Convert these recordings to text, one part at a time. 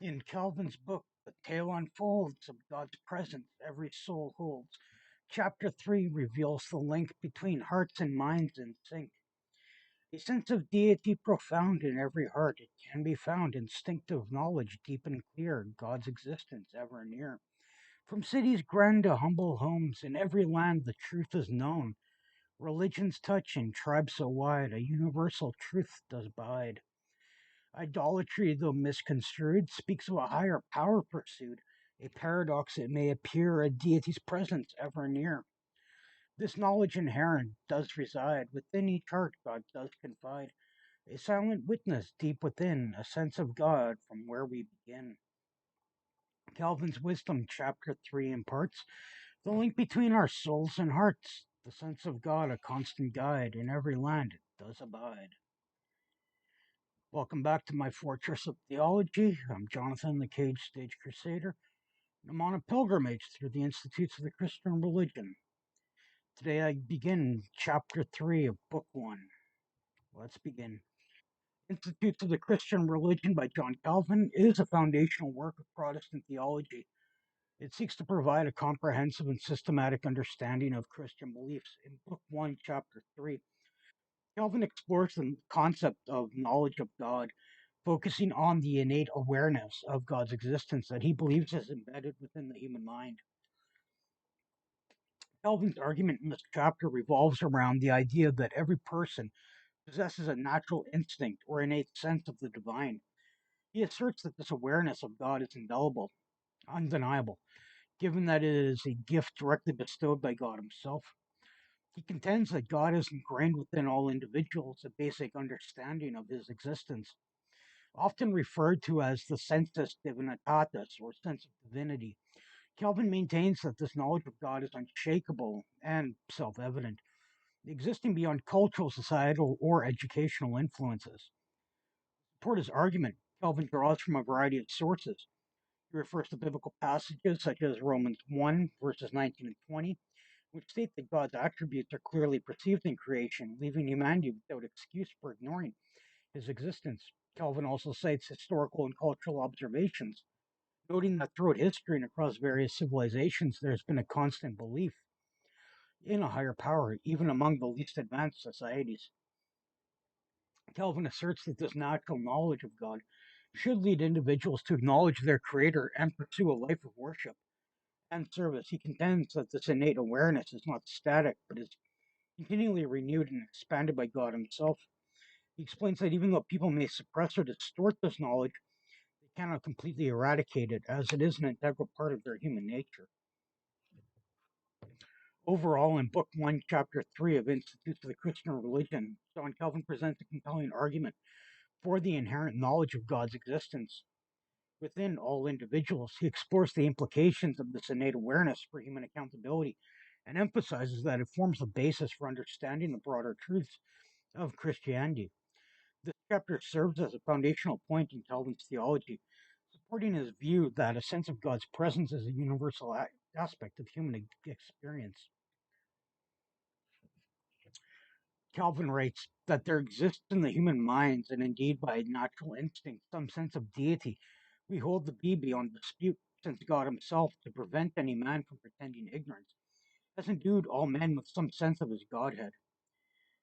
In Calvin's book, the tale unfolds of God's presence every soul holds. Chapter 3 reveals the link between hearts and minds in sync. A sense of deity profound in every heart. It can be found, instinctive knowledge deep and clear, God's existence ever near. From cities grand to humble homes, in every land the truth is known. Religions touching, tribes so wide, a universal truth does bide. Idolatry, though misconstrued, speaks of a higher power pursued. A paradox it may appear, a deity's presence ever near. This knowledge inherent does reside within each heart, God does confide. A silent witness deep within, a sense of God from where we begin. Calvin's Wisdom, Chapter 3, imparts the link between our souls and hearts. The sense of God, a constant guide, in every land it does abide. Welcome back to my Fortress of Theology. I'm Jonathan, the Cage Stage Crusader, and I'm on a pilgrimage through the Institutes of the Christian Religion. Today I begin Chapter 3 of Book 1. Let's begin. Institutes of the Christian Religion by John Calvin is a foundational work of Protestant theology. It seeks to provide a comprehensive and systematic understanding of Christian beliefs. In Book 1, Chapter 3, Calvin explores the concept of knowledge of God, focusing on the innate awareness of God's existence that he believes is embedded within the human mind. Calvin's argument in this chapter revolves around the idea that every person possesses a natural instinct or innate sense of the divine. He asserts that this awareness of God is indelible, undeniable, given that it is a gift directly bestowed by God himself. He contends that God is ingrained within all individuals, a basic understanding of his existence, often referred to as the sensus divinitatis, or sense of divinity. Calvin maintains that this knowledge of God is unshakable and self evident, existing beyond cultural, societal, or educational influences. To support his argument, Calvin draws from a variety of sources. He refers to biblical passages such as Romans 1, verses 19 and 20, which state that God's attributes are clearly perceived in creation, leaving humanity without excuse for ignoring his existence. Calvin also cites historical and cultural observations, noting that throughout history and across various civilizations, there's been a constant belief in a higher power, even among the least advanced societies. Calvin asserts that this natural knowledge of God should lead individuals to acknowledge their Creator and pursue a life of worship and service. He contends that this innate awareness is not static, but is continually renewed and expanded by God Himself. He explains that even though people may suppress or distort this knowledge, they cannot completely eradicate it, as it is an integral part of their human nature. Overall, in Book 1, Chapter 3 of Institutes of the Christian Religion, John Calvin presents a compelling argument for the inherent knowledge of God's existence within all individuals. He explores the implications of this innate awareness for human accountability and emphasizes that it forms the basis for understanding the broader truths of Christianity. This chapter serves as a foundational point in Calvin's theology, supporting his view that a sense of God's presence is a universal aspect of human experience. Calvin writes that there exists in the human minds, and indeed by natural instinct, some sense of deity we hold to be beyond dispute, since God himself, to prevent any man from pretending ignorance, has endued all men with some sense of his godhead.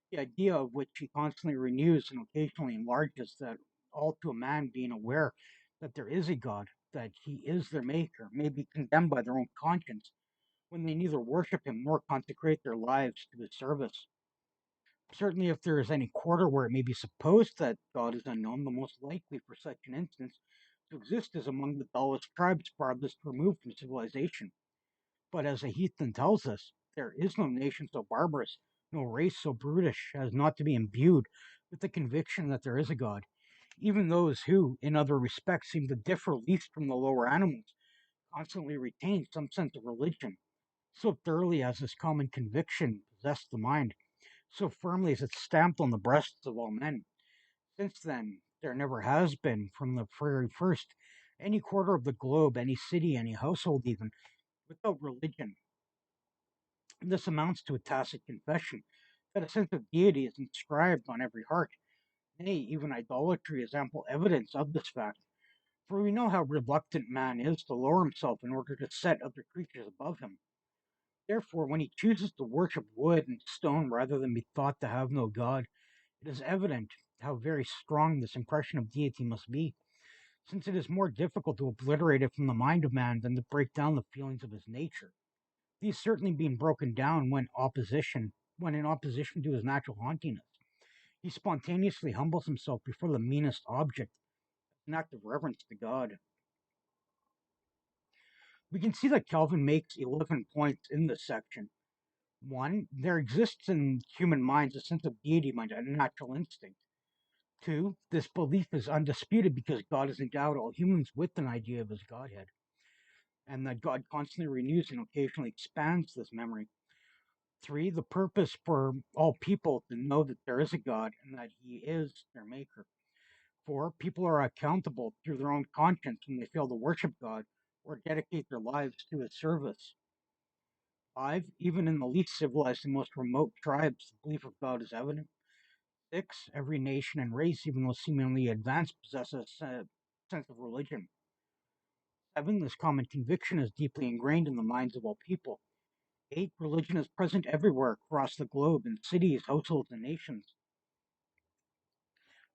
The idea of which he constantly renews and occasionally enlarges, that all to a man being aware that there is a God, that he is their maker, may be condemned by their own conscience when they neither worship him nor consecrate their lives to his service. Certainly, if there is any quarter where it may be supposed that God is unknown, the most likely for such an instance to exist is among the dullest tribes farthest removed from civilization. But as a heathen tells us, there is no nation so barbarous, no race so brutish as not to be imbued with the conviction that there is a God. Even those who, in other respects, seem to differ least from the lower animals, constantly retain some sense of religion, so thoroughly as this common conviction possessed the mind, so firmly is it stamped on the breasts of all men. Since then, there never has been, from the very first, any quarter of the globe, any city, any household even, without religion. This amounts to a tacit confession that a sense of deity is inscribed on every heart. Nay, even idolatry is ample evidence of this fact. For we know how reluctant man is to lower himself in order to set other creatures above him. Therefore, when he chooses to worship wood and stone rather than be thought to have no God, it is evident how very strong this impression of deity must be, since it is more difficult to obliterate it from the mind of man than to break down the feelings of his nature. These certainly being broken down when in opposition to his natural haughtiness. He spontaneously humbles himself before the meanest object, an act of reverence to God. We can see that Calvin makes 11 points in this section. 1. There exists in human minds a sense of deity by a natural instinct. 2. This belief is undisputed because God has endowed all humans with an idea of his Godhead, and that God constantly renews and occasionally expands this memory. 3. The purpose for all people to know that there is a God and that he is their maker. 4. People are accountable through their own conscience when they fail to worship God or dedicate their lives to his service. 5. Even in the least civilized and most remote tribes, the belief of God is evident. 6. Every nation and race, even though seemingly advanced, possesses a sense of religion. 7. This common conviction is deeply ingrained in the minds of all people. 8. Religion is present everywhere across the globe in cities, households, and nations.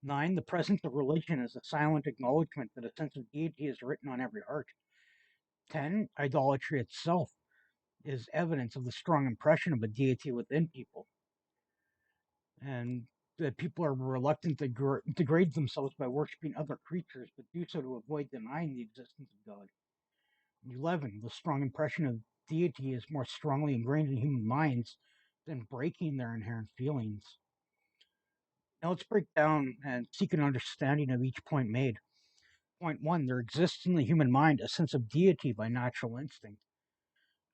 9. The presence of religion is a silent acknowledgement that a sense of deity is written on every heart. 10. Idolatry itself is evidence of the strong impression of a deity within people, and that people are reluctant to degrade themselves by worshiping other creatures, but do so to avoid denying the existence of God. 11. The strong impression of deity is more strongly ingrained in human minds than breaking their inherent feelings. Now let's break down and seek an understanding of each point made. Point 1. There exists in the human mind a sense of deity by natural instinct.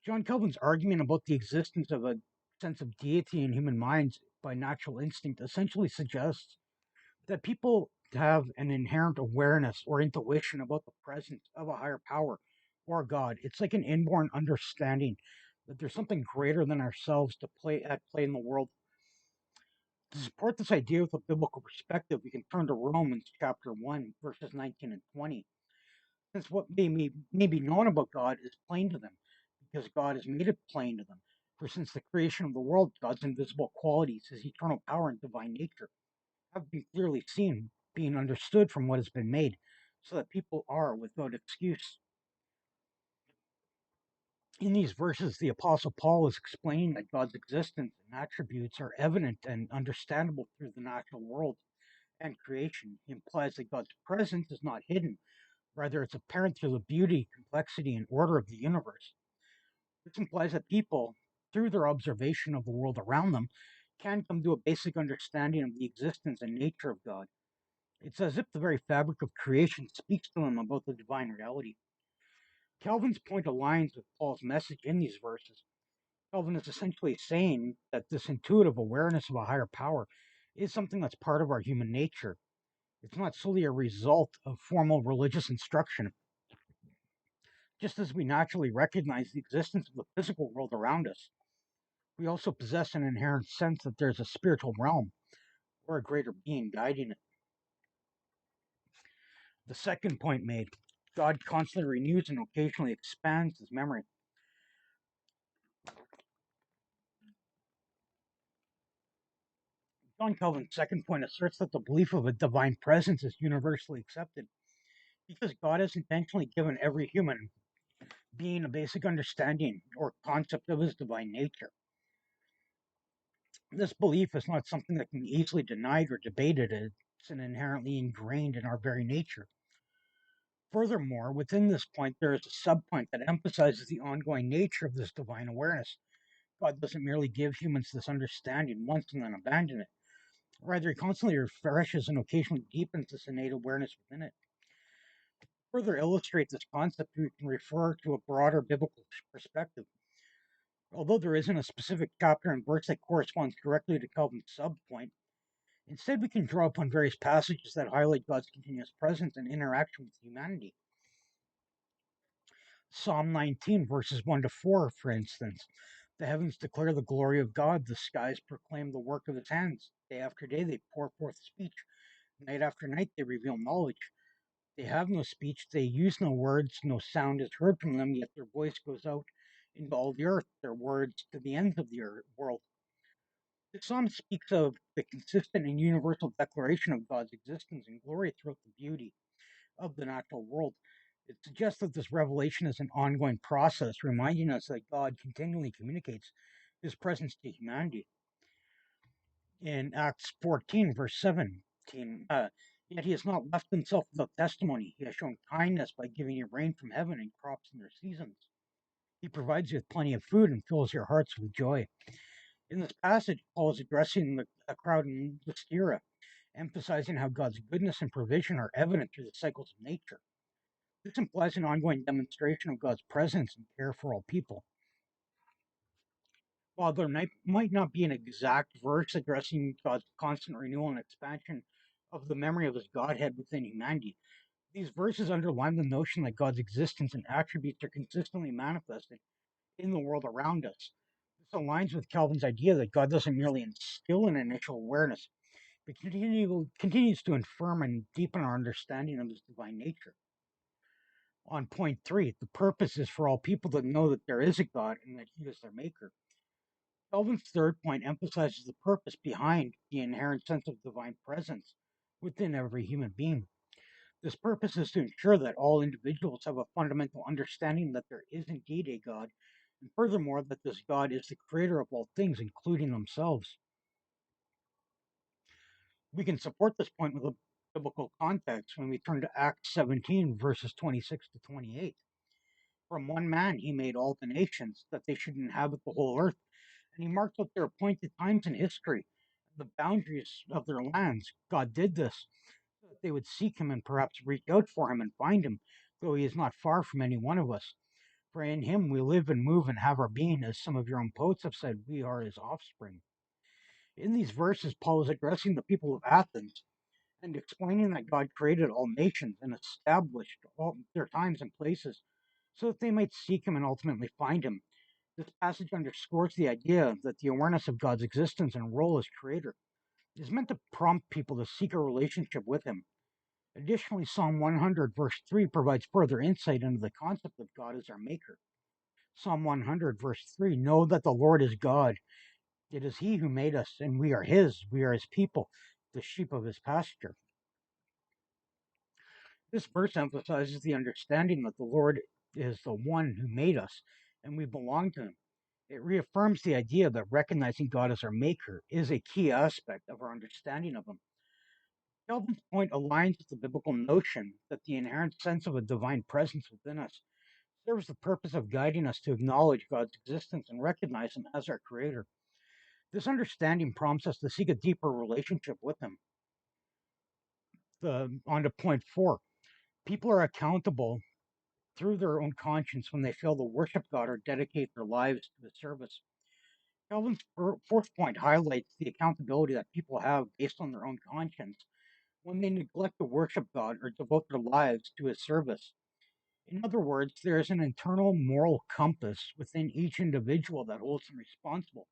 John Calvin's argument about the existence of a sense of deity in human minds by natural instinct essentially suggests that people have an inherent awareness or intuition about the presence of a higher power or God. It's like an inborn understanding that there's something greater than ourselves at play in the world. To support this idea with a biblical perspective, we can turn to Romans chapter 1, verses 19 and 20. Since what may be known about God is plain to them, because God has made it plain to them. For since the creation of the world, God's invisible qualities, his eternal power and divine nature, have been clearly seen, being understood from what has been made, so that people are without excuse. In these verses, the Apostle Paul is explaining that God's existence and attributes are evident and understandable through the natural world and creation. He implies that God's presence is not hidden, rather, it's apparent through the beauty, complexity, and order of the universe. This implies that people, through their observation of the world around them, can come to a basic understanding of the existence and nature of God. It's as if the very fabric of creation speaks to them about the divine reality. Calvin's point aligns with Paul's message in these verses. Calvin is essentially saying that this intuitive awareness of a higher power is something that's part of our human nature. It's not solely a result of formal religious instruction. Just as we naturally recognize the existence of the physical world around us, we also possess an inherent sense that there's a spiritual realm or a greater being guiding it. The second point made, God constantly renews and occasionally expands his memory. John Calvin's second point asserts that the belief of a divine presence is universally accepted because God has intentionally given every human being a basic understanding or concept of his divine nature. This belief is not something that can be easily denied or debated. It's an inherently ingrained in our very nature. Furthermore, within this point, there is a subpoint that emphasizes the ongoing nature of this divine awareness. God doesn't merely give humans this understanding once and then abandon it. Rather, he constantly refreshes and occasionally deepens this innate awareness within it. To further illustrate this concept, we can refer to a broader biblical perspective. Although there isn't a specific chapter and verse that corresponds directly to Calvin's subpoint, instead we can draw upon various passages that highlight God's continuous presence and interaction with humanity. Psalm 19, verses 1 to 4, for instance. The heavens declare the glory of God, the skies proclaim the work of his hands. Day after day they pour forth speech, night after night they reveal knowledge. They have no speech, they use no words, no sound is heard from them, yet their voice goes out into all the earth, their words to the ends of the world. The psalm speaks of the consistent and universal declaration of God's existence and glory throughout the beauty of the natural world. It suggests that this revelation is an ongoing process, reminding us that God continually communicates his presence to humanity. In Acts 14, verse 17, yet he has not left himself without testimony. He has shown kindness by giving you rain from heaven and crops in their seasons. He provides you with plenty of food and fills your hearts with joy. In this passage, Paul is addressing the crowd in Lystra, emphasizing how God's goodness and provision are evident through the cycles of nature. This implies an ongoing demonstration of God's presence and care for all people. While there might not be an exact verse addressing God's constant renewal and expansion of the memory of his Godhead within humanity, these verses underline the notion that God's existence and attributes are consistently manifested in the world around us. This aligns with Calvin's idea that God doesn't merely instill an initial awareness, but continues to affirm and deepen our understanding of his divine nature. On point 3, the purpose is for all people to know that there is a God and that he is their maker. Calvin's third point emphasizes the purpose behind the inherent sense of divine presence within every human being. This purpose is to ensure that all individuals have a fundamental understanding that there is indeed a God, and furthermore, that this God is the creator of all things, including themselves. We can support this point with a biblical context when we turn to Acts 17, verses 26 to 28. From one man he made all the nations, that they should inhabit the whole earth, and he marked out their appointed times in history, the boundaries of their lands. God did this so that they would seek him and perhaps reach out for him and find him, though he is not far from any one of us. For in him we live and move and have our being, as some of your own poets have said, we are his offspring. In these verses, Paul is addressing the people of Athens and explaining that God created all nations and established all their times and places so that they might seek him and ultimately find him. This passage underscores the idea that the awareness of God's existence and role as creator is meant to prompt people to seek a relationship with him. Additionally, Psalm 100, verse 3 provides further insight into the concept of God as our maker. Psalm 100, verse 3, know that the Lord is God. It is he who made us, and we are his people, the sheep of his pasture. This verse emphasizes the understanding that the Lord is the one who made us, and we belong to him. It reaffirms the idea that recognizing God as our maker is a key aspect of our understanding of him. Calvin's point aligns with the biblical notion that the inherent sense of a divine presence within us serves the purpose of guiding us to acknowledge God's existence and recognize him as our creator. This understanding prompts us to seek a deeper relationship with him. On to point 4, people are accountable through their own conscience when they fail to worship God or dedicate their lives to his service. Calvin's fourth point highlights the accountability that people have based on their own conscience when they neglect to worship God or devote their lives to his service. In other words, there is an internal moral compass within each individual that holds them responsible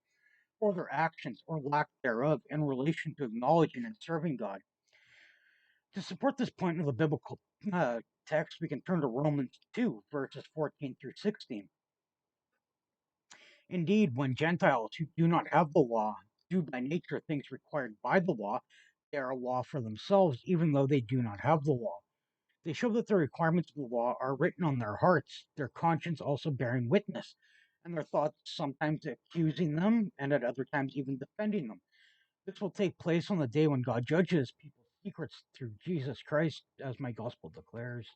for their actions or lack thereof in relation to acknowledging and serving God. To support this point of the biblical text, we can turn to Romans 2, verses 14 through 16. Indeed, when Gentiles who do not have the law do by nature things required by the law, they are a law for themselves, even though they do not have the law. They show that the requirements of the law are written on their hearts, their conscience also bearing witness, and their thoughts sometimes accusing them, and at other times even defending them. This will take place on the day when God judges people's secrets through Jesus Christ, as my gospel declares.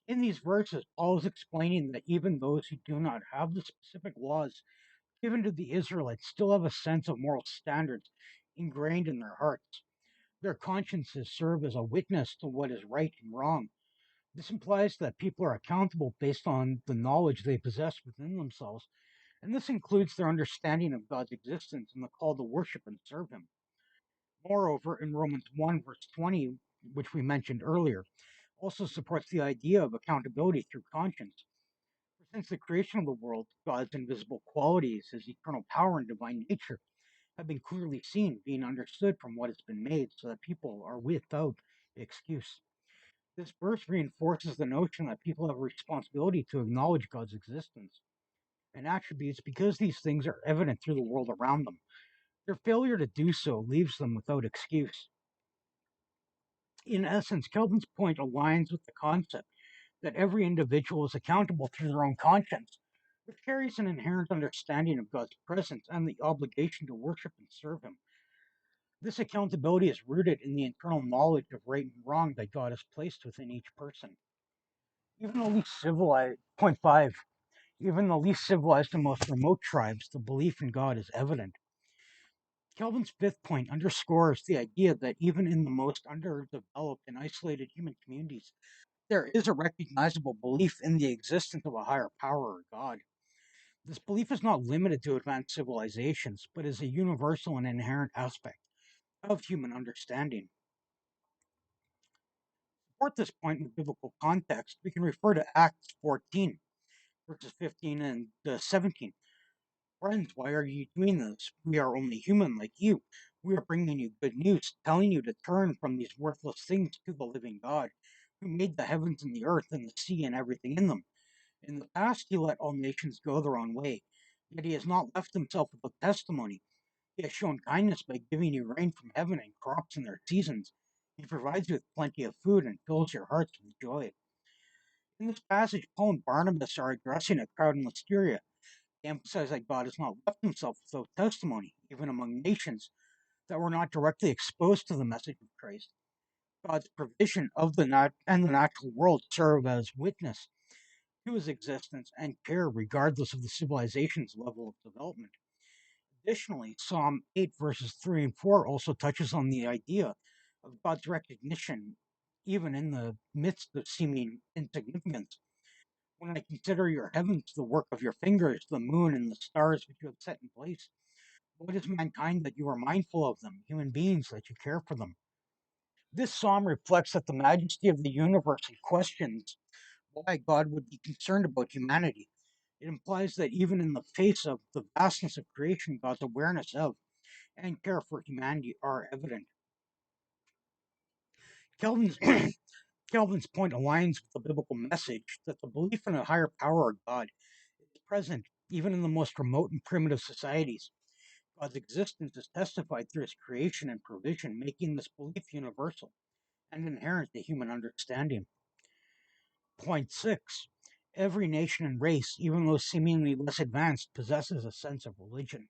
In these verses, Paul is explaining that even those who do not have the specific laws given to the Israelites still have a sense of moral standards ingrained in their hearts. Their consciences serve as a witness to what is right and wrong. This implies that people are accountable based on the knowledge they possess within themselves, and this includes their understanding of God's existence and the call to worship and serve him. Moreover, in Romans 1, verse 20, which we mentioned earlier, also supports the idea of accountability through conscience. For since the creation of the world, God's invisible qualities, his eternal power and divine nature, have been clearly seen, being understood from what has been made, so that people are without excuse. This verse reinforces the notion that people have a responsibility to acknowledge God's existence and attributes because these things are evident through the world around them. Their failure to do so leaves them without excuse. In essence, Calvin's point aligns with the concept that every individual is accountable through their own conscience, which carries an inherent understanding of God's presence and the obligation to worship and serve Him. This accountability is rooted in the internal knowledge of right and wrong that God has placed within each person. Even the least civilized, point five, even the least civilized and most remote tribes, the belief in God is evident. Calvin's fifth point underscores the idea that even in the most underdeveloped and isolated human communities, there is a recognizable belief in the existence of a higher power or God. This belief is not limited to advanced civilizations, but is a universal and inherent aspect of human understanding. To support this point in biblical context, we can refer to Acts 14, verses 15 and 17. Friends, why are you doing this? We are only human like you. We are bringing you good news, telling you to turn from these worthless things to the living God, who made the heavens and the earth and the sea and everything in them. In the past, he let all nations go their own way, yet he has not left himself without testimony. He has shown kindness by giving you rain from heaven and crops in their seasons. He provides you with plenty of food and fills your hearts with joy. In this passage, Paul and Barnabas are addressing a crowd in Lysteria. They emphasize that God has not left himself without testimony, even among nations that were not directly exposed to the message of Christ. God's provision of the natural world serve as witness to his existence and care regardless of the civilization's level of development. Additionally, Psalm 8, verses 3 and 4 also touches on the idea of God's recognition, even in the midst of seeming insignificance. When I consider your heavens, the work of your fingers, the moon and the stars which you have set in place, what is mankind that you are mindful of them, human beings that you care for them? This psalm reflects that the majesty of the universe and questions why God would be concerned about humanity. It implies that even in the face of the vastness of creation, God's awareness of and care for humanity are evident. Calvin's, Calvin's point aligns with the biblical message that the belief in a higher power or God is present even in the most remote and primitive societies. God's existence is testified through his creation and provision, making this belief universal and inherent to human understanding. Point 6. Every nation and race, even those seemingly less advanced, possesses a sense of religion.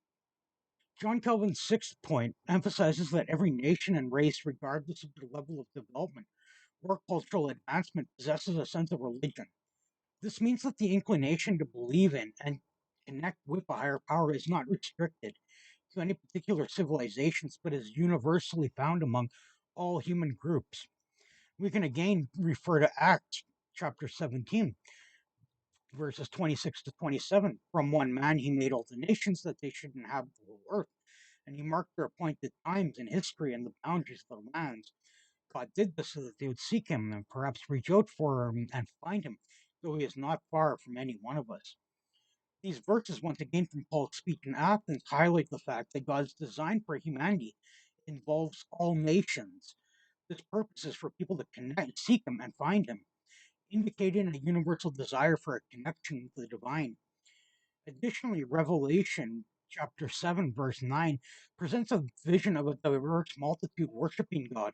John Calvin's sixth point emphasizes that every nation and race, regardless of their level of development or cultural advancement, possesses a sense of religion. This means that the inclination to believe in and connect with a higher power is not restricted to any particular civilizations, but is universally found among all human groups. We can again refer to Acts chapter 17, verses 26 to 27. From one man he made all the nations that they should inhabit the whole earth, and he marked their appointed times in history and the boundaries of their lands. God did this so that they would seek him and perhaps reach out for him and find him, though he is not far from any one of us. These verses, once again from Paul's speech in Athens, highlight the fact that God's design for humanity involves all nations. This purpose is for people to connect, seek him, and find him, indicating a universal desire for a connection with the divine. Additionally, Revelation chapter 7, verse 9 presents a vision of a diverse multitude worshiping God.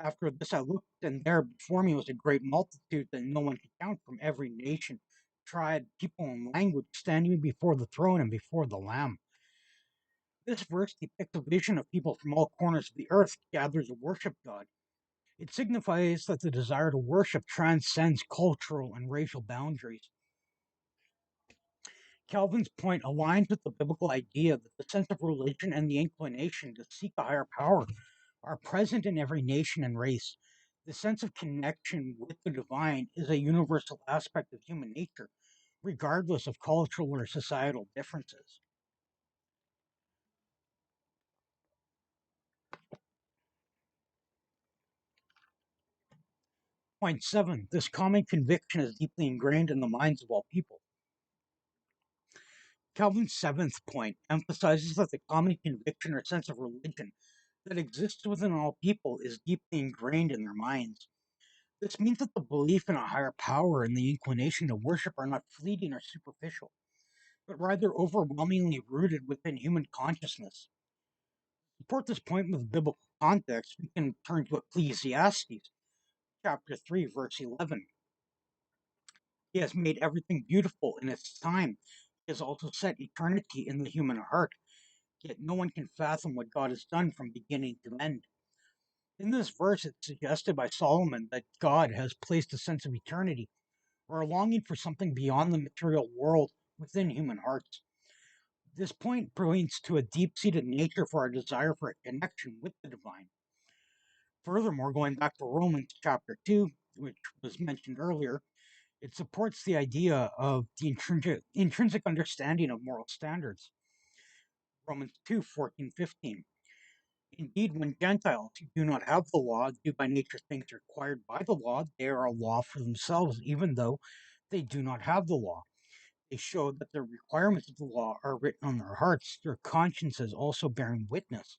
After this, I looked, and there before me was a great multitude that no one could count from every nation, tribe, people, and language standing before the throne and before the Lamb. This verse depicts a vision of people from all corners of the earth gathered to worship God. It signifies that the desire to worship transcends cultural and racial boundaries. Calvin's point aligns with the biblical idea that the sense of religion and the inclination to seek a higher power are present in every nation and race. The sense of connection with the divine is a universal aspect of human nature, regardless of cultural or societal differences. Point 7. This common conviction is deeply ingrained in the minds of all people. Calvin's seventh point emphasizes that the common conviction or sense of religion that exists within all people is deeply ingrained in their minds. This means that the belief in a higher power and the inclination to worship are not fleeting or superficial, but rather overwhelmingly rooted within human consciousness. To support this point with biblical context, we can turn to Ecclesiastes chapter 3, verse 11. He has made everything beautiful in its time. He has also set eternity in the human heart, yet no one can fathom what God has done from beginning to end. In this verse, it's suggested by Solomon that God has placed a sense of eternity, or a longing for something beyond the material world within human hearts. This point points to a deep seated nature for our desire for a connection with the divine. Furthermore, going back to Romans chapter 2, which was mentioned earlier, it supports the idea of the intrinsic understanding of moral standards. Romans 2 14 15. Indeed, when Gentiles who do not have the law do by nature things required by the law, they are a law for themselves, even though they do not have the law. They show that the requirements of the law are written on their hearts, their consciences also bearing witness,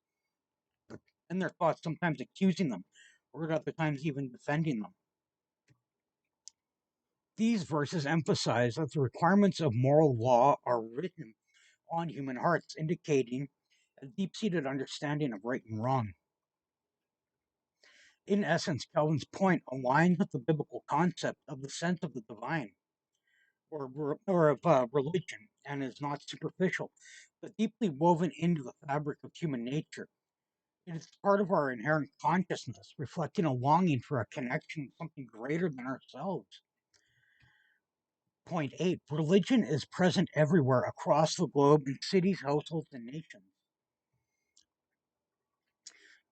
and their thoughts sometimes accusing them, or at other times even defending them. These verses emphasize that the requirements of moral law are written on human hearts, indicating a deep seated understanding of right and wrong. In essence, Calvin's point aligns with the biblical concept of the sense of the divine, or of religion, and is not superficial, but deeply woven into the fabric of human nature. It is part of our inherent consciousness, reflecting a longing for a connection with something greater than ourselves. Point 8. Religion is present everywhere across the globe in cities, households, and nations.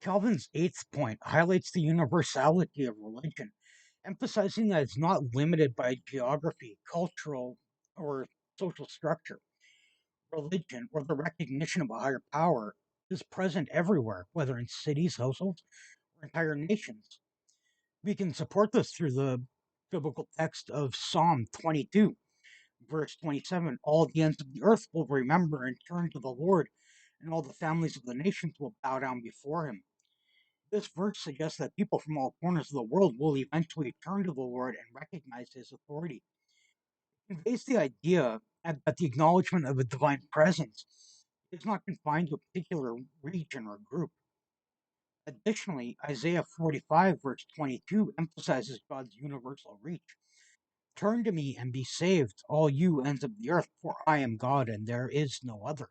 Calvin's eighth point highlights the universality of religion, emphasizing that it's not limited by geography, cultural, or social structure. Religion, or the recognition of a higher power, is present everywhere, whether in cities, households, or entire nations. We can support this through the biblical text of Psalm 22, verse 27. All the ends of the earth will remember and turn to the Lord, and all the families of the nations will bow down before him. This verse suggests that people from all corners of the world will eventually turn to the Lord and recognize his authority. It conveys the idea that the acknowledgement of a divine presence is not confined to a particular region or group. Additionally, Isaiah 45, verse 22, emphasizes God's universal reach. Turn to me and be saved, all you ends of the earth, for I am God and there is no other.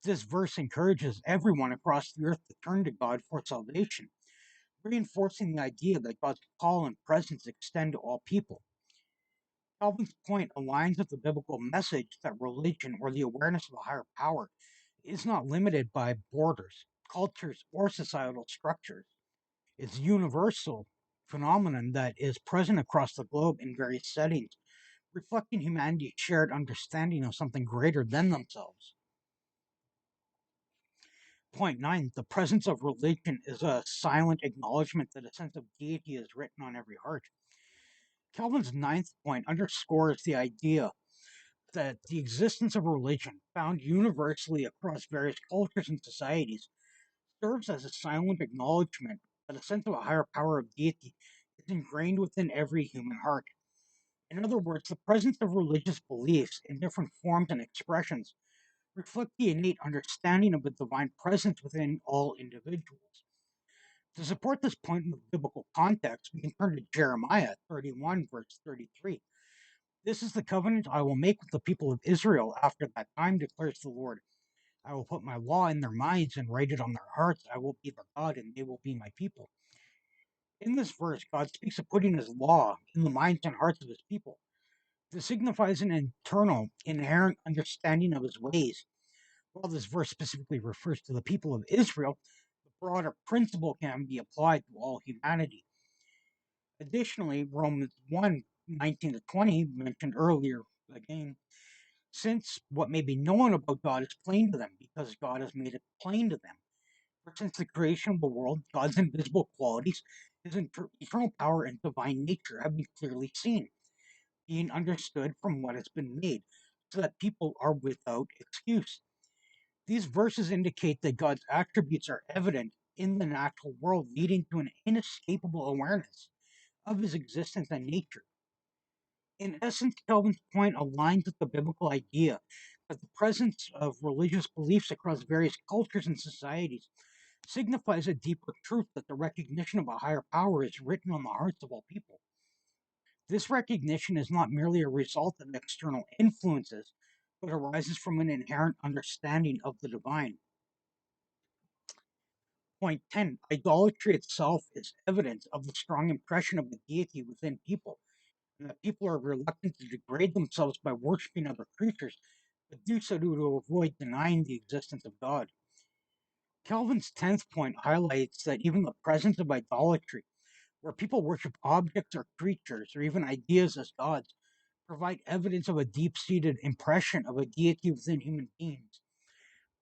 This verse encourages everyone across the earth to turn to God for salvation, reinforcing the idea that God's call and presence extend to all people. Calvin's point aligns with the biblical message that religion, or the awareness of a higher power, is not limited by borders, cultures, or societal structures. It's a universal phenomenon that is present across the globe in various settings, reflecting humanity's shared understanding of something greater than themselves. Point 9. The presence of religion is a silent acknowledgement that a sense of deity is written on every heart. Calvin's ninth point underscores the idea that the existence of religion, found universally across various cultures and societies, serves as a silent acknowledgement that a sense of a higher power of deity is ingrained within every human heart. In other words, the presence of religious beliefs in different forms and expressions reflect the innate understanding of the divine presence within all individuals. To support this point in the biblical context, we can turn to Jeremiah 31, verse 33. This is the covenant I will make with the people of Israel after that time, declares the Lord. I will put my law in their minds and write it on their hearts. I will be their God, and they will be my people. In this verse, God speaks of putting his law in the minds and hearts of his people. This signifies an internal, inherent understanding of his ways. While this verse specifically refers to the people of Israel, the broader principle can be applied to all humanity. Additionally, Romans 1 19 to 20, mentioned earlier again, since what may be known about God is plain to them, because God has made it plain to them. For since the creation of the world, God's invisible qualities, his eternal power and divine nature have been clearly seen, being understood from what has been made, so that people are without excuse. These verses indicate that God's attributes are evident in the natural world, leading to an inescapable awareness of his existence and nature. In essence, Calvin's point aligns with the biblical idea that the presence of religious beliefs across various cultures and societies signifies a deeper truth that the recognition of a higher power is written on the hearts of all people. This recognition is not merely a result of external influences, but arises from an inherent understanding of the divine. Point 10. Idolatry itself is evidence of the strong impression of the deity within people, and that people are reluctant to degrade themselves by worshiping other creatures, but do so to avoid denying the existence of God. Calvin's 10th point highlights that even the presence of idolatry, where people worship objects or creatures or even ideas as gods, provide evidence of a deep-seated impression of a deity within human beings.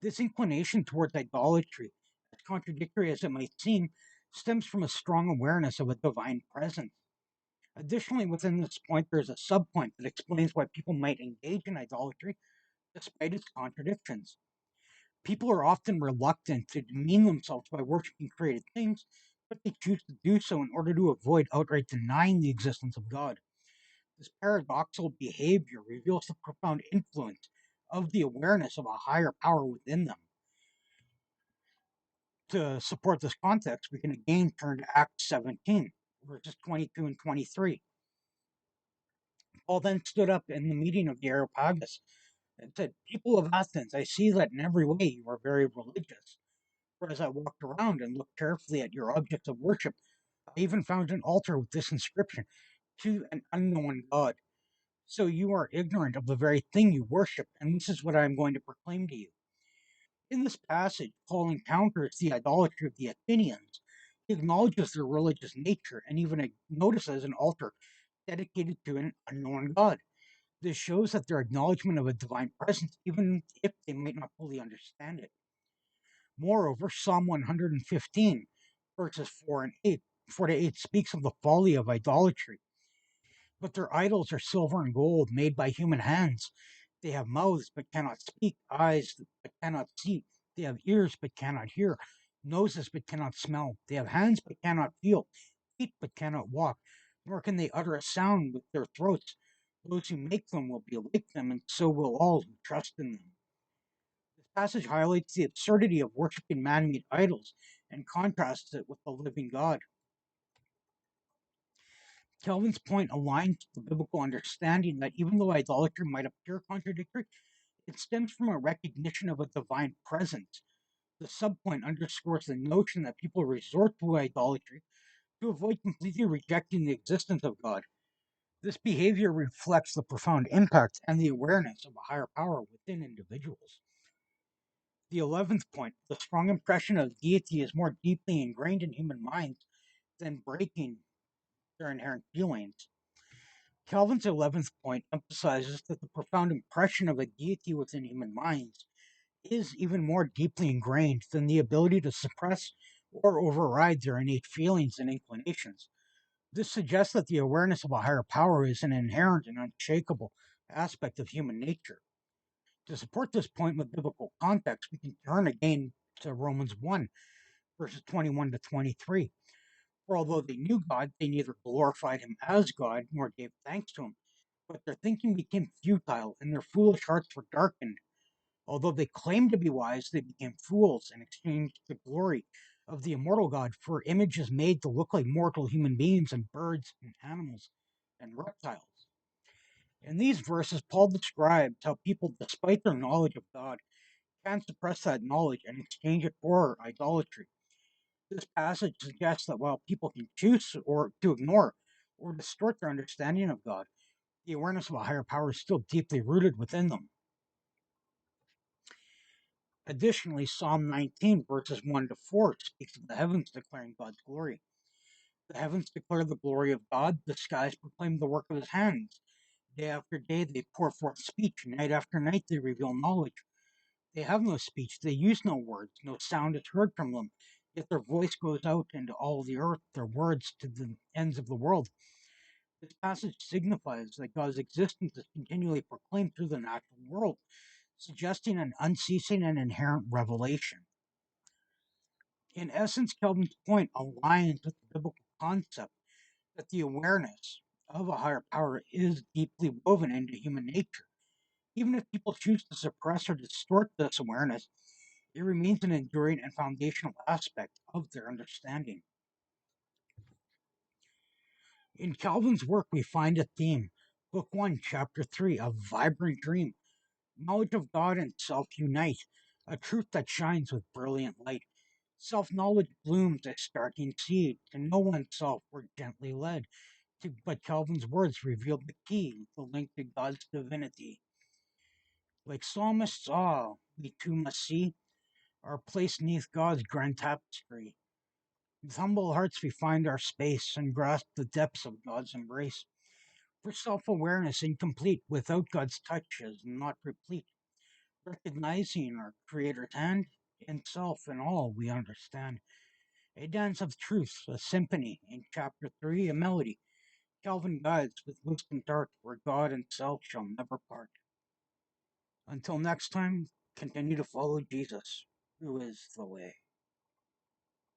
This inclination towards idolatry, as contradictory as it might seem, stems from a strong awareness of a divine presence. Additionally, within this point, there is a subpoint that explains why people might engage in idolatry despite its contradictions. People are often reluctant to demean themselves by worshiping created things, but they choose to do so in order to avoid outright denying the existence of God. This paradoxical behavior reveals the profound influence of the awareness of a higher power within them. To support this context, we can again turn to Acts 17, verses 22 and 23. Paul then stood up in the meeting of the Areopagus and said, "People of Athens, I see that in every way you are very religious. For as I walked around and looked carefully at your objects of worship, I even found an altar with this inscription, to an unknown God. So you are ignorant of the very thing you worship, and this is what I am going to proclaim to you." In this passage, Paul encounters the idolatry of the Athenians. He acknowledges their religious nature and even notices an altar dedicated to an unknown God. This shows that their acknowledgement of a divine presence, even if they might not fully understand it. Moreover, Psalm 115, verses 4 to 8, speaks of the folly of idolatry. But their idols are silver and gold made by human hands. They have mouths but cannot speak, eyes but cannot see. They have ears but cannot hear, noses but cannot smell. They have hands but cannot feel, feet but cannot walk, nor can they utter a sound with their throats. Those who make them will be like them, and so will all who trust in them. This passage highlights the absurdity of worshiping man made idols and contrasts it with the living God. Calvin's point aligns with the biblical understanding that even though idolatry might appear contradictory, it stems from a recognition of a divine presence. The subpoint underscores the notion that people resort to idolatry to avoid completely rejecting the existence of God. This behavior reflects the profound impact and the awareness of a higher power within individuals. The 11th point, the strong impression of deity is more deeply ingrained in human minds than breaking their inherent feelings. Calvin's 11th point emphasizes that the profound impression of a deity within human minds is even more deeply ingrained than the ability to suppress or override their innate feelings and inclinations. This suggests that the awareness of a higher power is an inherent and unshakable aspect of human nature. To support this point with biblical context, we can turn again to Romans 1, verses 21 to 23. For although they knew God, they neither glorified him as God nor gave thanks to him, but their thinking became futile and their foolish hearts were darkened. Although they claimed to be wise, they became fools and exchanged the glory of the immortal God for images made to look like mortal human beings and birds and animals and reptiles. In these verses, Paul describes how people, despite their knowledge of God, can suppress that knowledge and exchange it for idolatry. This passage suggests that while people can choose or to ignore or distort their understanding of God, the awareness of a higher power is still deeply rooted within them. Additionally, Psalm 19, verses 1 to 4, speaks of the heavens declaring God's glory. The heavens declare the glory of God, the skies proclaim the work of his hands. Day after day they pour forth speech, night after night they reveal knowledge. They have no speech, they use no words, no sound is heard from them, yet their voice goes out into all the earth, their words to the ends of the world. This passage signifies that God's existence is continually proclaimed through the natural world, suggesting an unceasing and inherent revelation. In essence, Calvin's point aligns with the biblical concept that the awareness of a higher power is deeply woven into human nature. Even if people choose to suppress or distort this awareness, it remains an enduring and foundational aspect of their understanding. In Calvin's work, we find a theme. Book 1, Chapter 3, a vibrant dream. Knowledge of God and self unite, a truth that shines with brilliant light. Self knowledge blooms a starting seed. To know oneself, we're gently led. But Calvin's words reveal the key, the link to God's divinity. Like psalmists saw, we too must see our place neath God's grand tapestry. With humble hearts we find our space and grasp the depths of God's embrace. For self awareness incomplete without God's touch is not replete. Recognizing our Creator's hand in self and all we understand. A dance of truth, a symphony in chapter 3, a melody. Calvin guides with wisdom's art where God and self shall never part. Until next time, continue to follow Jesus, who is the way.